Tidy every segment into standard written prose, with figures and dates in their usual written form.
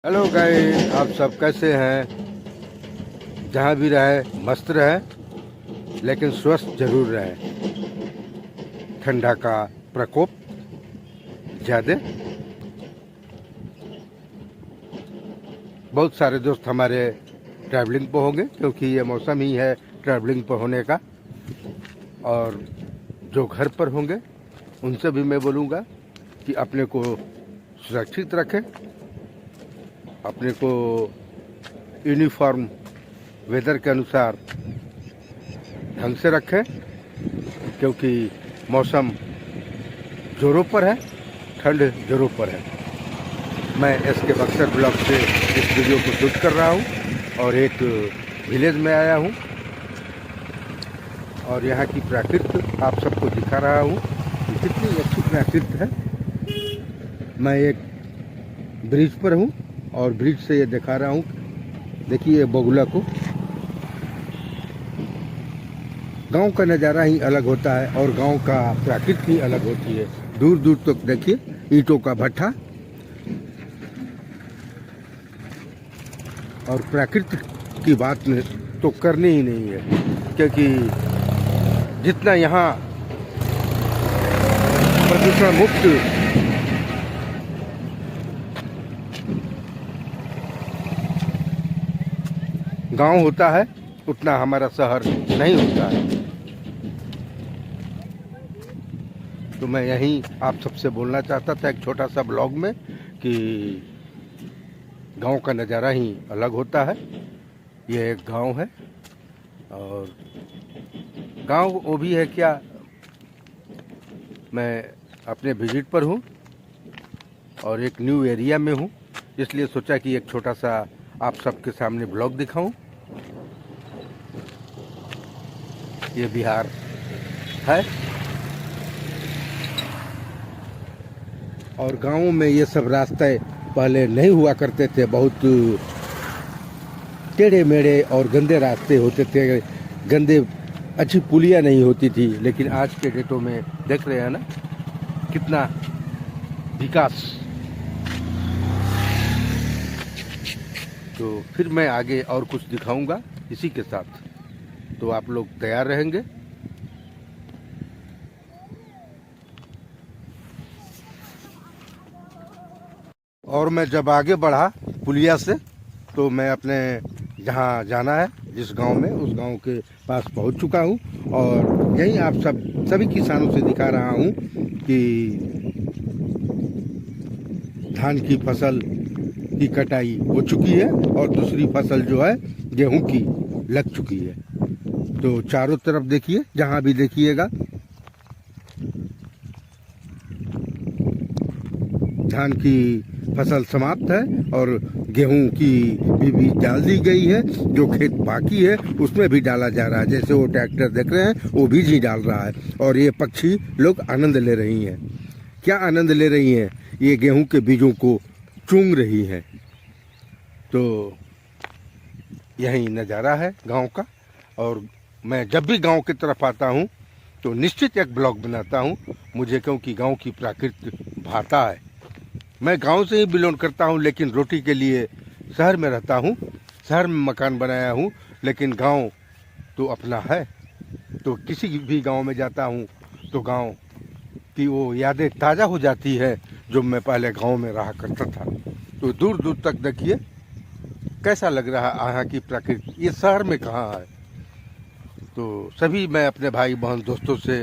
Hello guys, आप सब कैसे हैं? जहाँ भी रहे मस्त रहे, लेकिन स्वस्थ जरूर रहे। ठंडा का प्रकोप ज़्यादा। बहुत सारे दोस्त हमारे ट्रैवलिंग पर होंगे, क्योंकि ये मौसम ही है ट्रैवलिंग पर होने का। और जो घर पर होंगे उनसे भी मैं बोलूँगा कि अपने को सुरक्षित रखें, अपने को यूनिफॉर्म वेदर के अनुसार ढंग से रखें, क्योंकि मौसम जोरों पर है, ठंड जोरों पर है। मैं एसके बक्सर ब्लॉक से इस वीडियो को शूट कर रहा हूँ और एक विलेज में आया हूँ और यहाँ की प्राकृति आप सबको दिखा रहा हूँ कि कितनी अच्छी प्राकृति है। मैं एक ब्रिज पर हूँ और ब्रिज से ये दिखा रहा हूँ, देखिए बगुला को। गांव का नज़ारा ही अलग होता है और गांव का प्राकृति ही अलग होती है। दूर दूर तक देखिए ईंटों का भट्ठा, और प्रकृति की बात में तो करनी ही नहीं है, क्योंकि जितना यहाँ प्रदूषण मुक्त गांव होता है, उतना हमारा शहर नहीं होता है। तो मैं यहीं आप सबसे बोलना चाहता था एक छोटा सा ब्लॉग में कि गांव का नज़ारा ही अलग होता है। ये एक गांव है और गांव वो भी है क्या, मैं अपने विजिट पर हूँ और एक न्यू एरिया में हूँ, इसलिए सोचा कि एक छोटा सा आप सबके सामने ब्लॉग दिखाऊं। ये बिहार है और गाँव में ये सब रास्ते पहले नहीं हुआ करते थे, बहुत टेढ़े मेढ़े और गंदे रास्ते होते थे, गंदे अच्छी पुलियाँ नहीं होती थी। लेकिन आज के डेटों में देख रहे हैं ना कितना विकास। तो फिर मैं आगे और कुछ दिखाऊंगा इसी के साथ, तो आप लोग तैयार रहेंगे। और मैं जब आगे बढ़ा पुलिया से, तो मैं अपने जहाँ जाना है जिस गांव में, उस गांव के पास पहुंच चुका हूं और यहीं आप सभी किसानों से दिखा रहा हूं कि धान की फसल की कटाई हो चुकी है और दूसरी फसल जो है गेहूं की लग चुकी है। तो चारों तरफ देखिए, जहां भी देखिएगा धान की फसल समाप्त है और गेहूं की भी बीज डाल दी गई है। जो खेत बाकी है उसमें भी डाला जा रहा है, जैसे वो ट्रैक्टर देख रहे हैं वो बीज ही डाल रहा है। और ये पक्षी लोग आनंद ले रही हैं। क्या आनंद ले रही हैं? ये गेहूं के बीजों को चूंग रही हैं। तो यही नज़ारा है गांव का। और मैं जब भी गांव की तरफ आता हूं तो निश्चित एक ब्लॉग बनाता हूं मुझे, क्योंकि गांव की प्रकृति भाता है। मैं गांव से ही बिलोंग करता हूं, लेकिन रोटी के लिए शहर में रहता हूं, शहर में मकान बनाया हूं, लेकिन गांव तो अपना है। तो किसी भी गांव में जाता हूं तो गांव की वो यादें ताज़ा हो जाती है जो मैं पहले गांव में रहा करता था। तो दूर दूर तक देखिए कैसा लग रहा है यहाँ की प्रकृति, ये शहर में कहाँ है। तो सभी मैं अपने भाई बहन दोस्तों से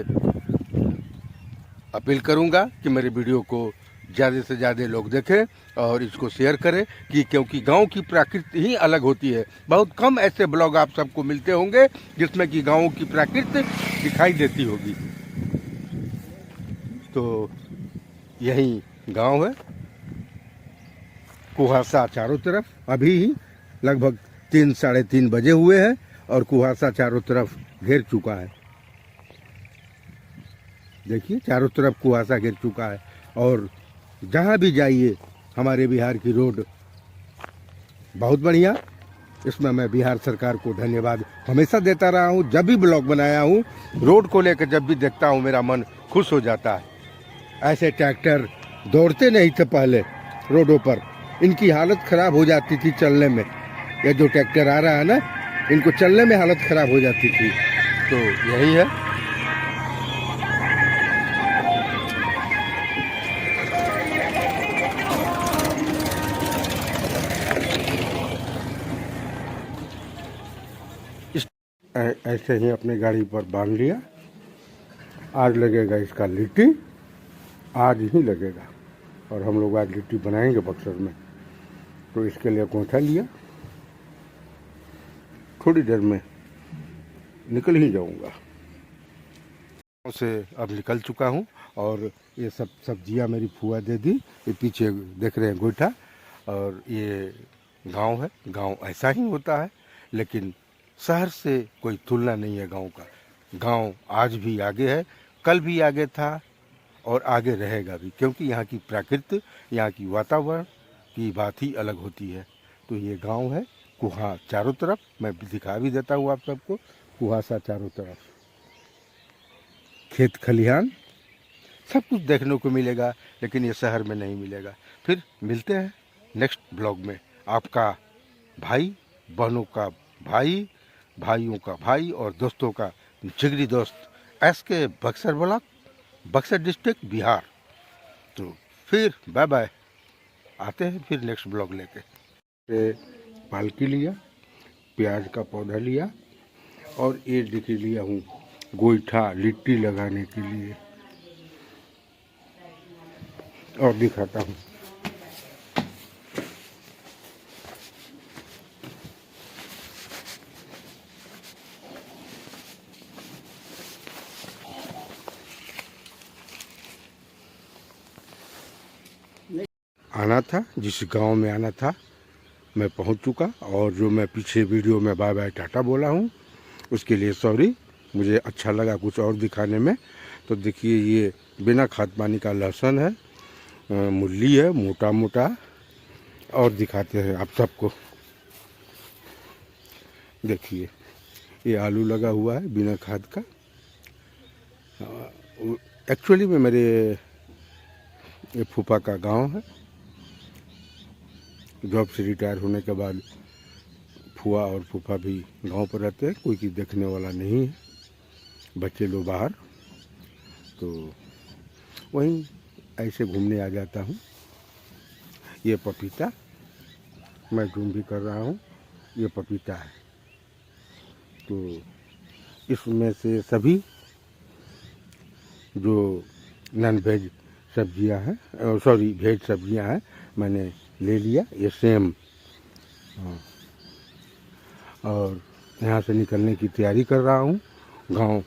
अपील करूँगा कि मेरे वीडियो को ज़्यादा से ज़्यादा लोग देखें और इसको शेयर करें, कि क्योंकि गांव की प्रकृति ही अलग होती है। बहुत कम ऐसे ब्लॉग आप सबको मिलते होंगे जिसमें कि गांव की प्रकृति दिखाई देती होगी। तो यही गांव है, कुहासा चारों तरफ। अभी ही लगभग 3 साढ़े 3 बजे हुए हैं और कुहासा चारों तरफ घेर चुका है। देखिए चारों तरफ कुहासा घेर चुका है और जहाँ भी जाइए हमारे बिहार की रोड बहुत बढ़िया। इसमें मैं बिहार सरकार को धन्यवाद हमेशा देता रहा हूँ। जब भी ब्लॉग बनाया हूँ, रोड को लेकर जब भी देखता हूँ मेरा मन खुश हो जाता है। ऐसे ट्रैक्टर दौड़ते नहीं थे पहले रोडों पर, इनकी हालत ख़राब हो जाती थी चलने में। ये जो ट्रैक्टर आ रहा है ना, इनको चलने में हालत ख़राब हो जाती थी। तो यही है। ऐसे ही अपनी गाड़ी पर बांध लिया। आज लगेगा इसका लिट्टी, आज ही लगेगा। और हम लोग आज लिट्टी बनाएंगे बक्सर में। तो इसके लिए गोंठा लिया, थोड़ी देर में निकल ही जाऊंगा। से अब निकल चुका हूँ और ये सब सब्जियां मेरी फुआ दे दी। ये पीछे देख रहे हैं गोईठा, और ये गांव है। गांव ऐसा ही होता है, लेकिन शहर से कोई तुलना नहीं है गांव का। गांव आज भी आगे है, कल भी आगे था और आगे रहेगा भी, क्योंकि यहाँ की प्रकृति, यहाँ की वातावरण की बात ही अलग होती है। तो ये गांव है, कुहा चारों तरफ, मैं दिखा भी देता हूँ आप सबको। कुहासा चारों तरफ, खेत खलिहान, सब कुछ देखने को मिलेगा, लेकिन ये शहर में नहीं मिलेगा। फिर मिलते हैं नेक्स्ट ब्लॉग में। आपका भाई, बहनों का भाई, भाइयों का भाई और दोस्तों का जिगरी दोस्त SK Buxar block, Buxar district, Bihar. तो फिर बाय बाय, आते हैं फिर नेक्स्ट ब्लॉग लेके। पालकी लिया, प्याज का पौधा लिया, और ये देखिए लिया हूँ गोईठा लिट्टी लगाने के लिए। और दिखाता हूँ। आना था, जिस गांव में आना था मैं पहुंच चुका। और जो मैं पीछे वीडियो में बाय बाय टाटा बोला हूं, उसके लिए सॉरी। मुझे अच्छा लगा कुछ और दिखाने में। तो देखिए, ये बिना खाद पानी का लहसुन है, मूली है मोटा मोटा। और दिखाते हैं आप सबको। देखिए, ये आलू लगा हुआ है बिना खाद का। एक्चुअली में मेरे ये फूफा का गांव है। जॉब से रिटायर होने के बाद फूफा और फूफा भी गांव पर रहते हैं। कोई की देखने वाला नहीं है, बच्चे लोग बाहर। तो वहीं ऐसे घूमने आ जाता हूँ। ये पपीता मैं जूम भी कर रहा हूँ, ये पपीता है। तो इसमें से सभी जो नॉन वेज सब्जियां हैं, सॉरी वेज सब्जियां हैं, मैंने ले लिया। ये सेम। और यहाँ से निकलने की तैयारी कर रहा हूँ। गांव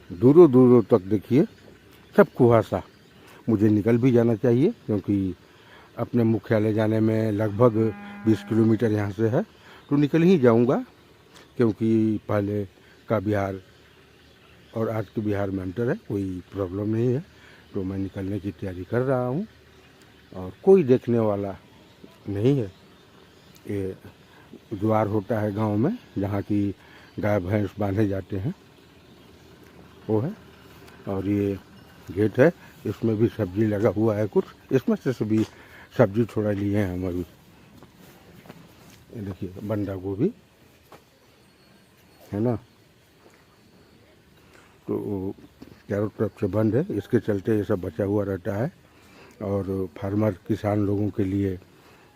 दूरों दूरों तक देखिए, सब कुहासा। मुझे निकल भी जाना चाहिए, क्योंकि अपने मुख्यालय जाने में लगभग 20 किलोमीटर यहाँ से है। तो निकल ही जाऊँगा, क्योंकि पहले का बिहार और आज के बिहार में अंतर है, कोई प्रॉब्लम नहीं है। तो मैं निकलने की तैयारी कर रहा हूँ, और कोई देखने वाला नहीं है। ये द्वार होता है गांव में, जहाँ की गाय भैंस बांधे जाते हैं, वो है। और ये गेट है, इसमें भी सब्जी लगा हुआ है कुछ। इसमें से सभी सब्जी थोड़ा लिए हैं हम अभी। ये देखिए, बंदा गोभी है ना। तो चारों तरफ से बंद है, इसके चलते ये सब बचा हुआ रहता है। और फार्मर किसान लोगों के लिए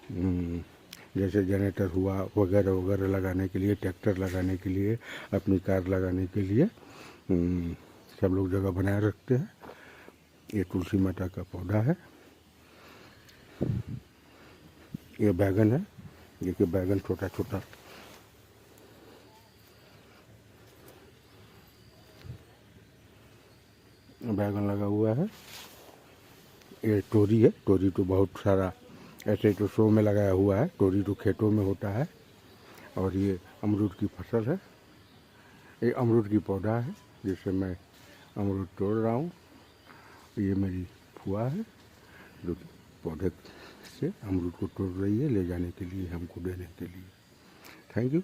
जैसे जनरेटर हुआ वगैरह वगैरह लगाने के लिए, ट्रैक्टर लगाने के लिए, अपनी कार लगाने के लिए सब लोग जगह बनाए रखते हैं। ये तुलसी माता का पौधा है। ये बैगन है, देखिए बैगन छोटा छोटा। बैगन लगा हुआ है। ये तोरी है, तोरी तो बहुत सारा ऐसे तो शो में लगाया हुआ है, तोरी तो खेतों में होता है। और ये अमरूद की फसल है, ये अमरूद की पौधा है, जिससे मैं अमरूद तोड़ रहा हूँ। ये मेरी फुआ है, जो पौधे से अमरूद को तोड़ रही है, ले जाने के लिए, हमको देने के लिए। Thank you.